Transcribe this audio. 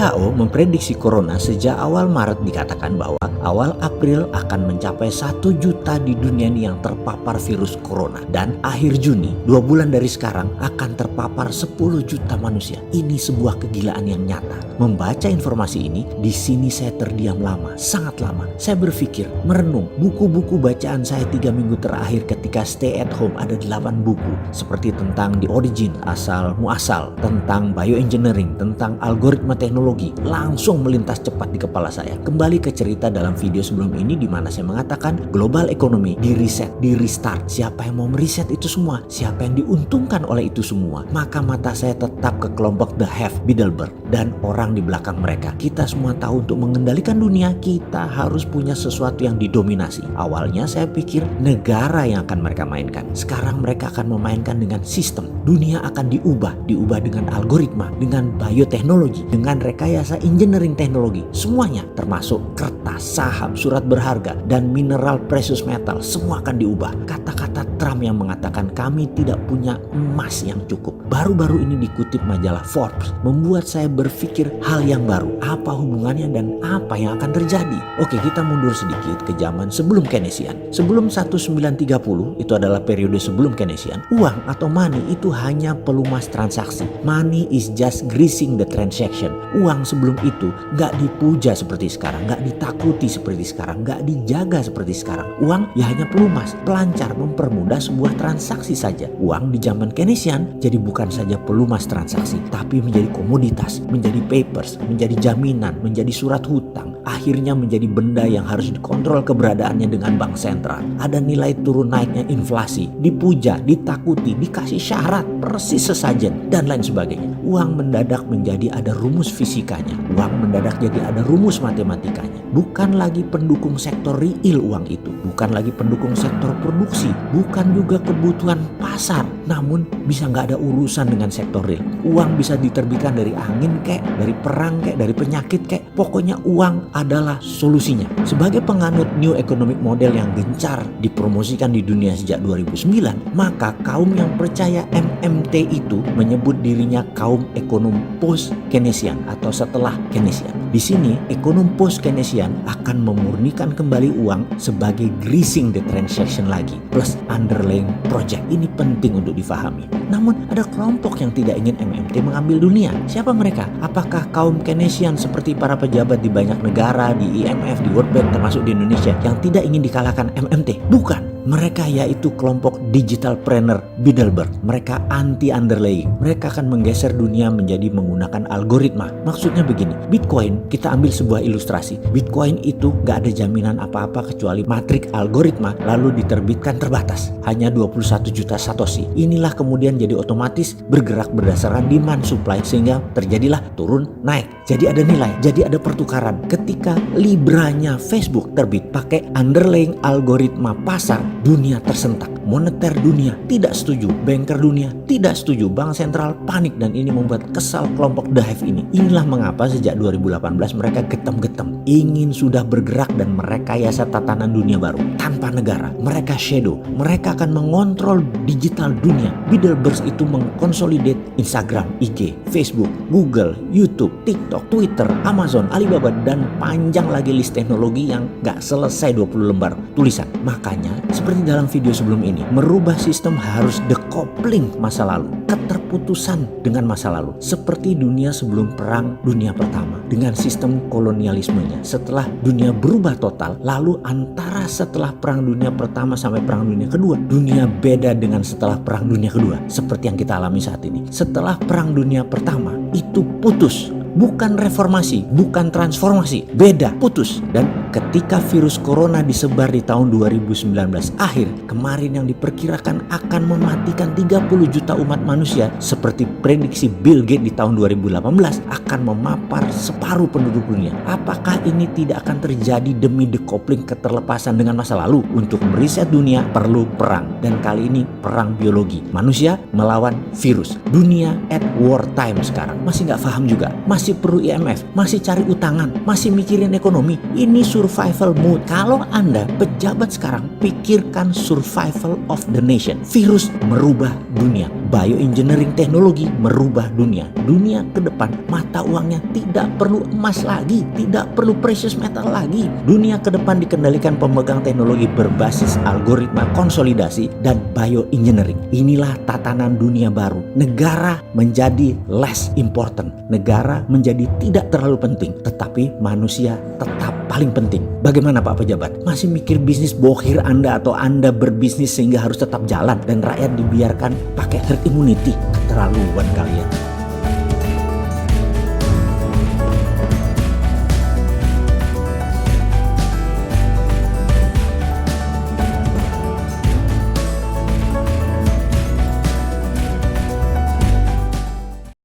WHO memprediksi corona sejak awal Maret, dikatakan bahwa awal April akan mencapai 1 juta di dunia ini yang terpapar virus corona. Dan akhir Juni, 2 bulan dari sekarang, akan terpapar 10 juta manusia. Ini sebuah kegilaan yang nyata. Membaca informasi ini, di sini saya terdiam lama, sangat lama. Saya berpikir, merenung, buku-buku bacaan saya 3 minggu terakhir ketika stay at home ada 8 buku. Seperti tentang the origin, asal muasal, tentang bioengineering, tentang algoritma teknologi, langsung melintas cepat di kepala saya. Kembali ke cerita dalam video sebelum ini di mana saya mengatakan global economy di reset, di restart. Siapa yang mau meriset itu semua? Siapa yang diuntungkan oleh itu semua? Maka mata saya tetap ke kelompok The Have, Bilderberg, dan orang di belakang mereka. Kita semua tahu untuk mengendalikan dunia, kita harus punya sesuatu yang didominasi. Awalnya saya pikir negara yang akan mereka mainkan. Sekarang mereka akan memainkan dengan sistem. Dunia akan diubah dengan algoritma, dengan bioteknologi, dengan rekayasa engineering teknologi. Semuanya termasuk kertas, saham, surat berharga, dan mineral precious metal. Semua akan diubah. Kata-kata Trump yang mengatakan kami tidak punya emas yang cukup. Baru-baru ini dikutip majalah Forbes. Membuat saya berpikir hal yang baru. Apa hubungannya dan apa yang akan terjadi? Oke, kita mundur sedikit ke zaman sebelum Keynesian. Sebelum 1930, itu adalah periode sebelum Keynesian. Uang atau money itu hanya pelumas transaksi. Money is just greasing the transaction. Uang sebelum itu gak dipuja seperti sekarang, gak ditakuti seperti sekarang, gak dijaga seperti sekarang. Uang ya hanya pelumas, pelancar, mempermudah sebuah transaksi saja. Uang di zaman Keynesian jadi bukan saja pelumas transaksi, tapi menjadi komoditas, menjadi papers, menjadi jaminan, menjadi surat hutang. Akhirnya menjadi benda yang harus dikontrol keberadaannya dengan bank sentral. Ada nilai turun naiknya inflasi, dipuja, ditakuti, dikasih syarat, persis sesajen, dan lain sebagainya. Uang mendadak menjadi ada rumus fisikanya. Uang mendadak jadi ada rumus matematikanya. Bukan lagi pendukung sektor real uang itu. Bukan lagi pendukung sektor produksi. Bukan juga kebutuhan pasar. Namun bisa nggak ada urusan dengan sektor real. Uang bisa diterbitkan dari angin kek, dari perang kek, dari penyakit kek. Pokoknya uang adalah solusinya. Sebagai penganut New Economic Model yang gencar dipromosikan di dunia sejak 2009, maka kaum yang percaya MMT itu menyebut dirinya kaum ekonom post-Keynesian atau setelah Keynesian. Di sini, ekonom post-Keynesian akan memurnikan kembali uang sebagai greasing the transaction lagi, plus underlying project. Ini penting untuk difahami. Namun, ada kelompok yang tidak ingin MMT mengambil dunia. Siapa mereka? Apakah kaum Keynesian seperti para pejabat di banyak negara, di IMF, di World Bank, termasuk di Indonesia, yang tidak ingin dikalahkan MMT? Bukan. Mereka yaitu kelompok digitalpreneur Bilderberg. Mereka anti underlying. Mereka akan menggeser dunia menjadi menggunakan algoritma. Maksudnya begini, Bitcoin, kita ambil sebuah ilustrasi. Bitcoin itu gak ada jaminan apa-apa kecuali matrik algoritma lalu diterbitkan terbatas. Hanya 21 juta satoshi. Inilah kemudian jadi otomatis bergerak berdasarkan demand supply sehingga terjadilah turun naik. Jadi ada nilai, jadi ada pertukaran. Ketika Libranya Facebook terbit pakai underlying algoritma pasar, dunia tersentak. Moneter dunia tidak setuju, banker dunia tidak setuju, bank sentral panik, dan ini membuat kesal kelompok The Hive ini. Inilah mengapa sejak 2018 mereka getem-getem ingin sudah bergerak dan merekayasa tatanan dunia baru tanpa negara. Mereka shadow, mereka akan mengontrol digital dunia. Bilderberg itu mengkonsolidate Instagram, IG, Facebook, Google, YouTube, TikTok, Twitter, Amazon, Alibaba, dan panjang lagi list teknologi yang gak selesai 20 lembar tulisan. Makanya seperti dalam video sebelum ini, merubah sistem harus decoupling masa lalu, keterputusan dengan masa lalu. Seperti dunia sebelum perang dunia pertama dengan sistem kolonialismenya. Setelah dunia berubah total, lalu antara setelah perang dunia pertama sampai perang dunia kedua, dunia beda dengan setelah perang dunia kedua. Seperti yang kita alami saat ini. Setelah perang dunia pertama, itu putus. Bukan reformasi, bukan transformasi, beda, putus. Dan ketika virus corona disebar di tahun 2019 akhir, kemarin yang diperkirakan akan mematikan 30 juta umat manusia, seperti prediksi Bill Gates di tahun 2018, akan memapar separuh penduduk dunia. Apakah ini tidak akan terjadi demi decoupling keterlepasan dengan masa lalu? Untuk meriset dunia perlu perang, dan kali ini perang biologi. Manusia melawan virus. Dunia at war time sekarang. Masih nggak paham juga. Masih perlu IMF, masih cari utangan, masih mikirin ekonomi. Ini survival mode. Kalau Anda pejabat sekarang, pikirkan survival of the nation. Virus merubah dunia. Bioengineering teknologi merubah dunia. Dunia ke depan mata uangnya tidak perlu emas lagi, tidak perlu precious metal lagi. Dunia ke depan dikendalikan pemegang teknologi berbasis algoritma konsolidasi dan bioengineering. Inilah tatanan dunia baru. Negara menjadi less important. Negara menjadi tidak terlalu penting, tetapi manusia tetap paling penting. Bagaimana Pak Pejabat? Masih mikir bisnis bohir Anda atau Anda berbisnis sehingga harus tetap jalan dan rakyat dibiarkan pakai herd immunity? Keterlaluan kalian.